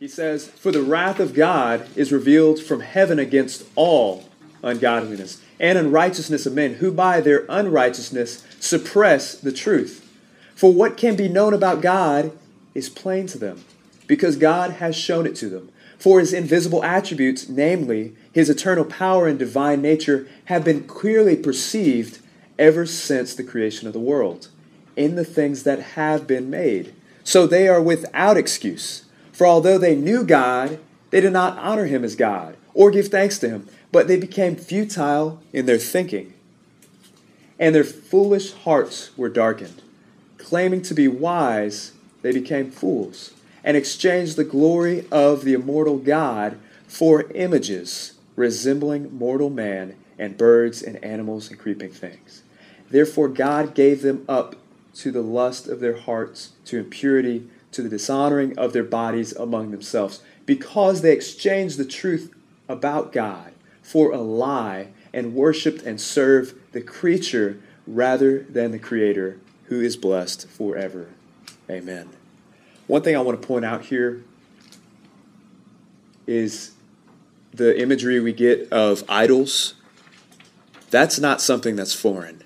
He says, "For the wrath of God is revealed from heaven against all ungodliness and unrighteousness of men, who by their unrighteousness suppress the truth. For what can be known about God is plain to them, because God has shown it to them. For his invisible attributes, namely his eternal power and divine nature, have been clearly perceived ever since the creation of the world, in the things that have been made. So they are without excuse. For although they knew God, they did not honor him as God, or give thanks to him, but they became futile in their thinking, and their foolish hearts were darkened. Claiming to be wise, they became fools, and exchanged the glory of the immortal God for images resembling mortal man and birds and animals and creeping things. Therefore God gave them up to the lust of their hearts, to impurity, to the dishonoring of their bodies among themselves, because they exchanged the truth about God for a lie, and worshipped and served the creature rather than the Creator, who is blessed forever. Amen." One thing I want to point out here is the imagery we get of idols. That's not something that's foreign.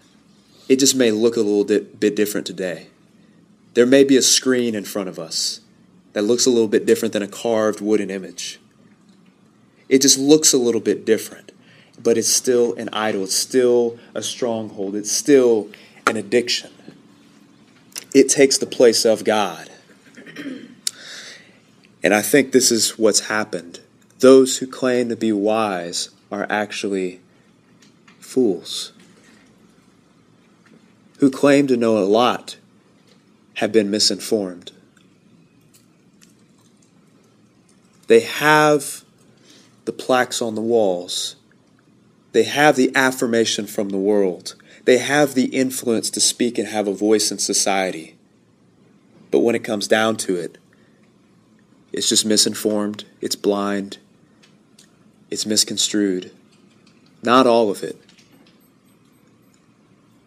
It just may look a little bit different today. There may be a screen in front of us that looks a little bit different than a carved wooden image. It just looks a little bit different, but it's still an idol. It's still a stronghold. It's still an addiction. It takes the place of God. And I think this is what's happened. Those who claim to be wise are actually fools. Who claim to know a lot have been misinformed. They have the plaques on the walls. They have the affirmation from the world. They have the influence to speak and have a voice in society. But when it comes down to it, it's just misinformed, it's blind, it's misconstrued. Not all of it.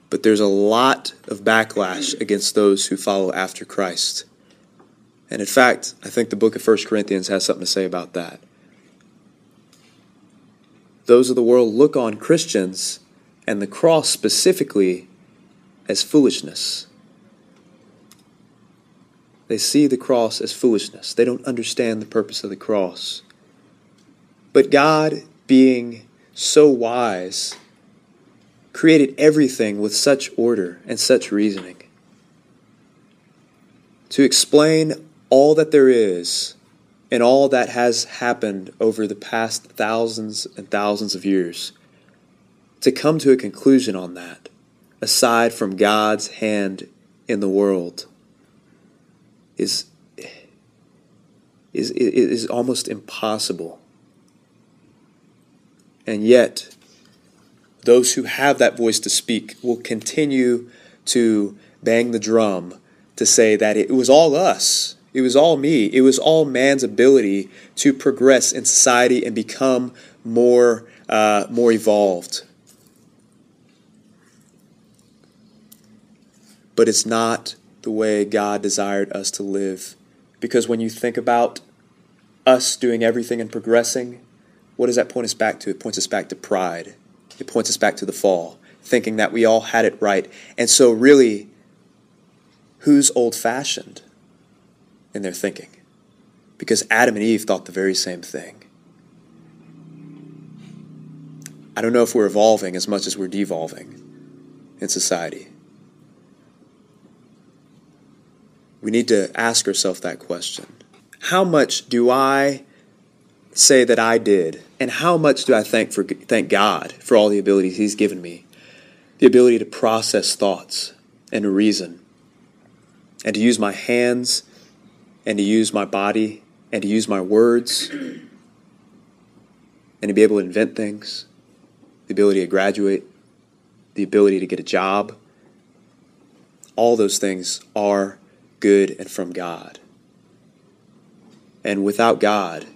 But there's a lot of backlash against those who follow after Christ. And in fact, I think the book of 1 Corinthians has something to say about that. Those of the world look on Christians and the cross specifically as foolishness. They see the cross as foolishness. They don't understand the purpose of the cross. But God, being so wise, created everything with such order and such reasoning. To explain all that there is and all that has happened over the past thousands and thousands of years, to come to a conclusion on that, aside from God's hand in the world, is almost impossible. And yet, those who have that voice to speak will continue to bang the drum to say that it was all us, it was all me, it was all man's ability to progress in society and become more evolved. But it's not the way God desired us to live. Because when you think about us doing everything and progressing, what does that point us back to? It points us back to pride. It points us back to the fall, thinking that we all had it right. And so really, who's old-fashioned in their thinking? Because Adam and Eve thought the very same thing. I don't know if we're evolving as much as we're devolving in society. We need to ask ourselves that question. How much do I say that I did, and how much do I thank God for all the abilities He's given me? The ability to process thoughts and to reason, and to use my hands, and to use my body, and to use my words, and to be able to invent things, the ability to graduate, the ability to get a job. All those things are good and from God. And without God,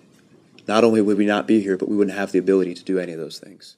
not only would we not be here, but we wouldn't have the ability to do any of those things.